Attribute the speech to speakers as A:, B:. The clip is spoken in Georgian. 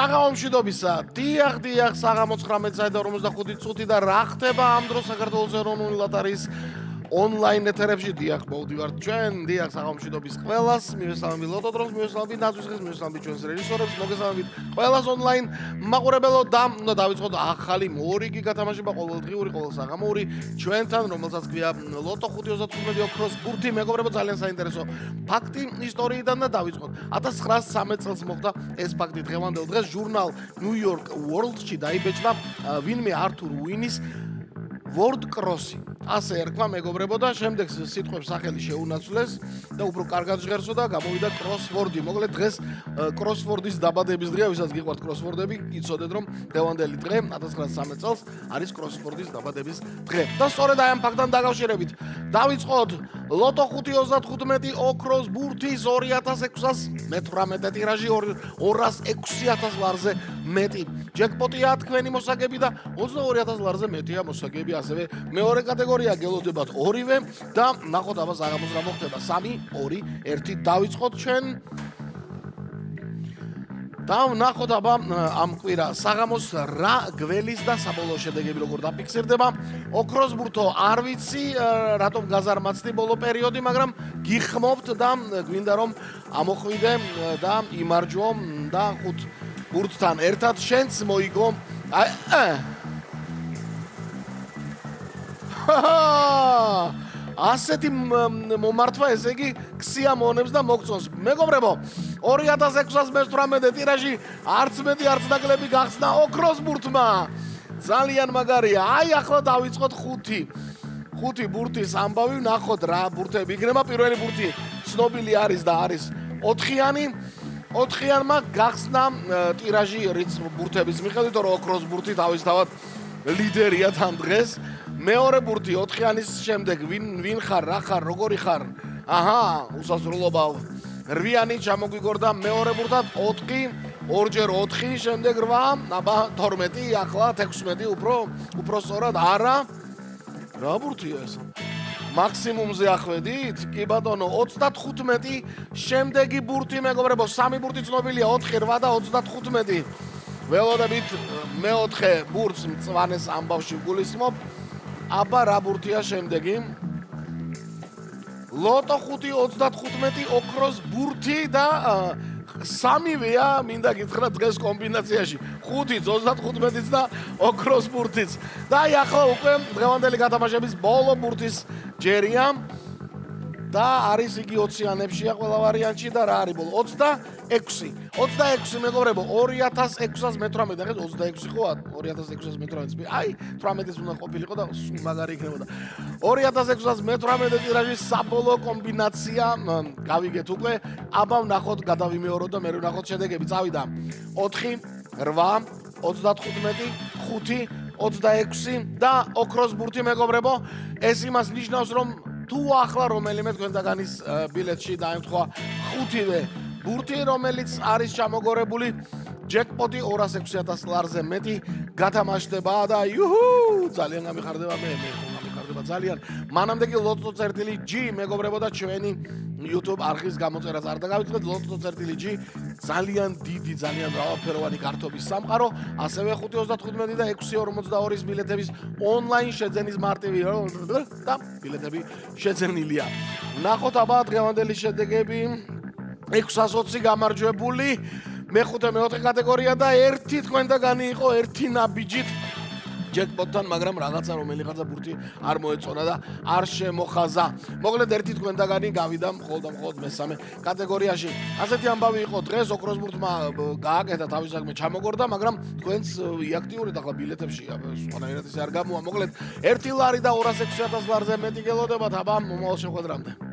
A: საღამომშვიდობისა. დიახ, საღამო 19:55 წუთი და რა ხდება ამ დროს საქართველოს ეროვნული ლოტარიის online ეთერებში. დიახ, მოვდივართ ჩვენ. დიახ, საღამომშვიდობის ყველას. მივესალმებით ლოტოდრომს, მივესალმებით ნაცვისხის, მივესალმებით ჩვენს რეჟისორებს, მოგესალმებით ყველას online მაყურებელო და უნდა დავიწყოთ ახალი მორიგი გათამაშება ყოველდღიური, ყოველ საღამოური ჩვენთან, რომელსაც ქვია ლოტო 525 ოქროს ბურთი. მეგობრებო, ძალიან საინტერესო ფაქტი ისტორიიდან და დავიწყოთ. 1913 წელს მოხდა ეს ფაქტი. დღევანდელ დღეს ჟურნალ New York World-ში დაიბეჭდა ვინმე ართურ უინის World Cross. ასე ერქვა მეგობრებო და შემდეგ სიტყვებს სახელი შეუნაცვლეს და უფრო კარგად ჟღერსო და გამოვიდა crossword-ი. მოკლედ დღეს crossword-ის დაბადების დღეა, ვისაც გიყვართ crossword-ები, იცოდეთ რომ დღევანდელი დღე 1913 წელს არის crossword-ის დაბადების დღე. და სწორედ აი ამ ფაქტთან დაკავშირებით დავიწყოთ ლოტო 525 ოქროს ბურთის 2618 ტირაჟი 206000 ლარზე მეტი. ჯეკპოტია თქვენი მოსაგები და 22000 ლარზე მეტია მოსაგები. ასევე მეორე კატეგორია გელოდებათ ორივე და ნახოთ აბა საღამოს რა მოხდება. 3 2 1 დავიწყოთ ჩვენ. და ნახოთ აბა ამ კვირა საღამოს რა გველის და საბოლოო შედეგები როგორ დაფიქსირდება. ოქროს ბურთო არ ვიცი რატომ გაზარმაცდი ბოლო პერიოდი, მაგრამ გიხმობთ და გვინდა რომ ამოხვიდე და იმარჯვო და ხუთ ბურთთან ერთად შენც მოიგო. ასეთი მომართვა, ესე იგი ქსია მონებს და მოგწონს. მეგობრებო, 2618 ტირაჟი არც მეტი არც ნაკლები გახსნა ოქროს ბურთმა. ძალიან მაგარია. აი ახლა დავიწყოთ 5 ბურთის ამბავი, ნახოთ რა ბურთები იქნება. პირველი ბურთი ცნობილი არის და არის 4-იანი. 4-იანმა გახსნა ტირაჟი რიცხვ ბურთების მიხედვით, რომ ოქროს ბურთი თავისთავად ლიდერია თან დღეს. მეორე ბურთი 4-იანის შემდეგ ვინ ხარ, რა ხარ, როგორი ხარ? უსასრულობა 8-იანი ჩამოგვიგორდა მეორე ბურთად 4, 2x4, შემდეგ 8, აბა 12, ახლა 16 უფრო სწორად არა. რა ბურთია ეს? მაქსიმუმზე ახვედით? კი ბატონო, 35 შემდეგი ბურთი მეგობრებო, 3 ბურთი ცნობილია, 4, 8 და 35. ველოდებით მეოთხე ბურთს მწვანეს ამბავში გულისხმობ. აბა რა ბურთია შემდეგი? ლოტო 5-35 ოქროს ბურთი და 3-ვეა მინდა გითხრათ დღეს კომბინაციაში. 5-35-იც და ოქროს ბურთიც. და აი ახლა უკვე დღევანდელი გათამაშების ბოლო ბურთის ჯერია და არის იგი 20-იანებშია ყველა ვარიანტში და რა არის ბოლო? 26 მეგობრებო, 2618. ახლა 26 ხო? 2618. აი 18-ის უნდა ყოფილიყო და სულ მაგარი იქნებოდა. 2618 ტირაჟის საბოლოო კომბინაცია გავიგეთ უკვე. აბა ვნახოთ, გადავიმეოროთ და მე ვნახოთ შედეგები. წავიდა 4, 8, 35, 5, 26 და ოქროს ბურთი მეგობრებო. ეს იმას ნიშნავს, რომ თუ ახლა რომელიმე თქვენთაგანის ბილეთში დაემთხვა 5-ვე ბურთი, რომელიც არის ჩამოგორებული, ჯეკპოტი 206000 ლარზე მეტი გათამაშდება და ძალიან გამიხარდება მე გამიხარდება ძალიან. მანამდე კი ლოტო.G მეგობრებო და ჩვენი YouTube არხის გამოწერას არ დაგავიწყეთ. ლოტო.G ძალიან დიდი, ძალიან მრავალფეროვანი კარტობის სამყარო, ასევე 5.35 და 6.42-ის ბილეთების ონლაინ შეძენის მარტივი და ბილეთები შეძენილია. ნახოთ აბა დღევანდელი შედეგები. 620 გამარჯვებული, მეხუთე მეოთხე კატეგორია და ერთი თქვენთაგანი იყო ერთი ნაბიჯით ჯეკპოტთან, მაგრამ რაღაცა რომელიღაცა ბურთი არ მოეწონა და არ შემოხაზა. მოკლედ ერთი თქვენთაგანი გავიდა მხოლოდ მესამე კატეგორიაში. ასეთი ამბავი იყო დღეს. ოქროს ბურთმა გააკეთა თავის საქმე, ჩამოგორდა, მაგრამ თქვენს იაქტიურეთ ახლა ბილეთებში, სხვანაირად ისე არ გამოვა. მოკლედ 1 ლარი და 260000 ლარზე მეტი გელოდებათ. აბა მომავალ შეხვედრამდე.